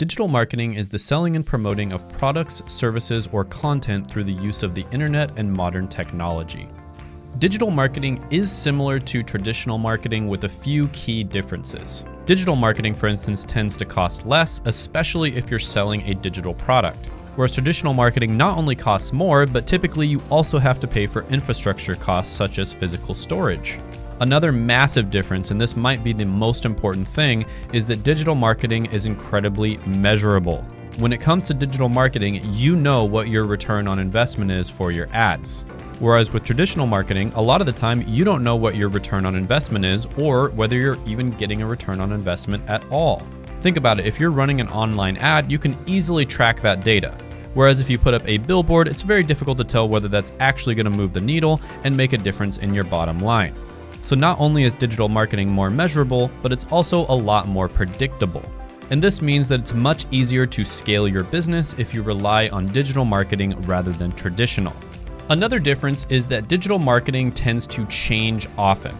Digital marketing is the selling and promoting of products, services, or content through the use of the internet and modern technology. Digital marketing is similar to traditional marketing with a few key differences. Digital marketing, for instance, tends to cost less, especially if you're selling a digital product. Whereas traditional marketing not only costs more, but typically you also have to pay for infrastructure costs such as physical storage. Another massive difference, and this might be the most important thing, is that digital marketing is incredibly measurable. When it comes to digital marketing, you know what your return on investment is for your ads. Whereas with traditional marketing, a lot of the time you don't know what your return on investment is or whether you're even getting a return on investment at all. Think about it, if you're running an online ad, you can easily track that data. Whereas if you put up a billboard, it's very difficult to tell whether that's actually going to move the needle and make a difference in your bottom line. So not only is digital marketing more measurable, but it's also a lot more predictable. And this means that it's much easier to scale your business if you rely on digital marketing rather than traditional. Another difference is that digital marketing tends to change often.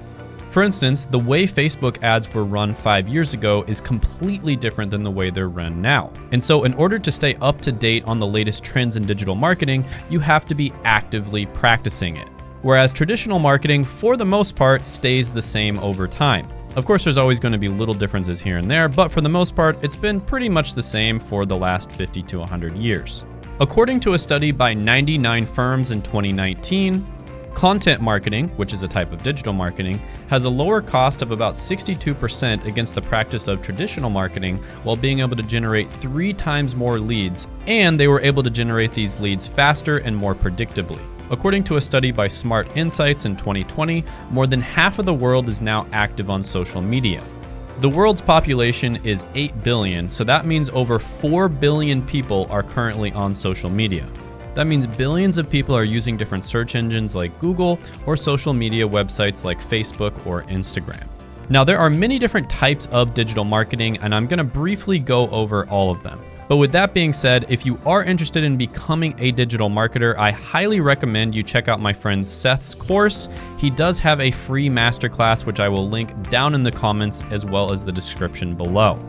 For instance, the way Facebook ads were run 5 years ago is completely different than the way they're run now. And so in order to stay up to date on the latest trends in digital marketing, you have to be actively practicing it. Whereas traditional marketing, for the most part, stays the same over time. Of course, there's always going to be little differences here and there, but for the most part, it's been pretty much the same for the last 50 to 100 years. According to a study by 99 firms in 2019, content marketing, which is a type of digital marketing, has a lower cost of about 62% against the practice of traditional marketing while being able to generate 3 times more leads, and they were able to generate these leads faster and more predictably. According to a study by Smart Insights in 2020, more than half of the world is now active on social media. The world's population is 8 billion, so that means over 4 billion people are currently on social media. That means billions of people are using different search engines like Google or social media websites like Facebook or Instagram. Now, there are many different types of digital marketing, and I'm going to briefly go over all of them. But with that being said, if you are interested in becoming a digital marketer, I highly recommend you check out my friend Seth's course. He does have a free masterclass, which I will link down in the comments as well as the description below.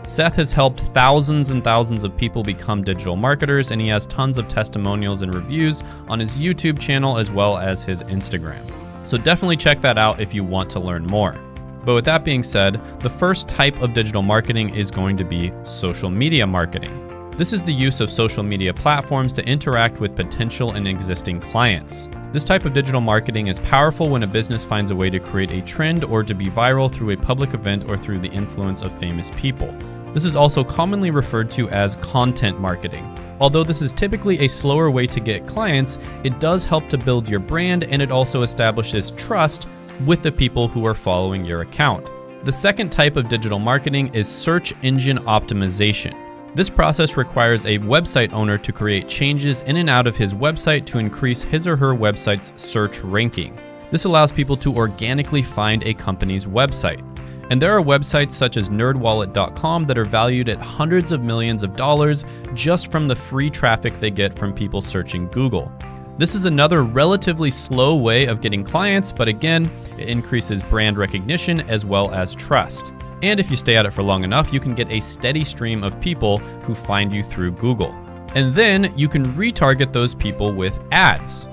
Seth has helped thousands and thousands of people become digital marketers, and he has tons of testimonials and reviews on his YouTube channel as well as his Instagram. So definitely check that out if you want to learn more. But with that being said, the first type of digital marketing is going to be social media marketing. This is the use of social media platforms to interact with potential and existing clients. This type of digital marketing is powerful when a business finds a way to create a trend or to be viral through a public event or through the influence of famous people. This is also commonly referred to as content marketing. Although this is typically a slower way to get clients, it does help to build your brand, and it also establishes trust with the people who are following your account. The second type of digital marketing is search engine optimization. This process requires a website owner to create changes in and out of his website to increase his or her website's search ranking. This allows people to organically find a company's website. And there are websites such as nerdwallet.com that are valued at hundreds of millions of dollars just from the free traffic they get from people searching Google. This is another relatively slow way of getting clients, but again, it increases brand recognition as well as trust. And if you stay at it for long enough, you can get a steady stream of people who find you through Google. And then you can retarget those people with ads.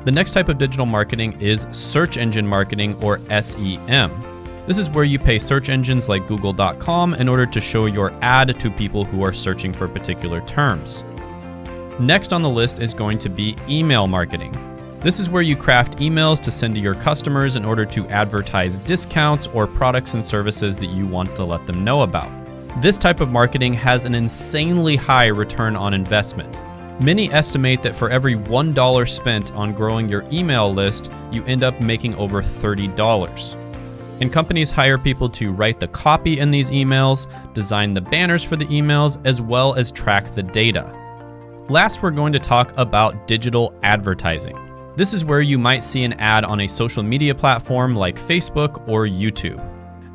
The next type of digital marketing is search engine marketing, or SEM. This is where you pay search engines like Google.com in order to show your ad to people who are searching for particular terms. Next on the list is going to be email marketing. This is where you craft emails to send to your customers in order to advertise discounts or products and services that you want to let them know about. This type of marketing has an insanely high return on investment. Many estimate that for every $1 spent on growing your email list, you end up making over $30. And companies hire people to write the copy in these emails, design the banners for the emails, as well as track the data. Last, we're going to talk about digital advertising. This is where you might see an ad on a social media platform like Facebook or YouTube.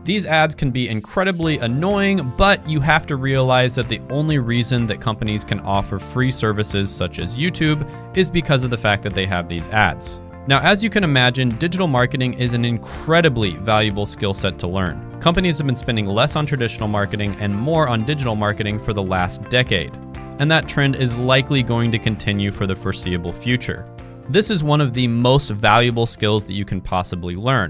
These ads can be incredibly annoying, but you have to realize that the only reason that companies can offer free services such as YouTube is because of the fact that they have these ads. Now, as you can imagine, digital marketing is an incredibly valuable skill set to learn. Companies have been spending less on traditional marketing and more on digital marketing for the last decade, and that trend is likely going to continue for the foreseeable future. This is one of the most valuable skills that you can possibly learn.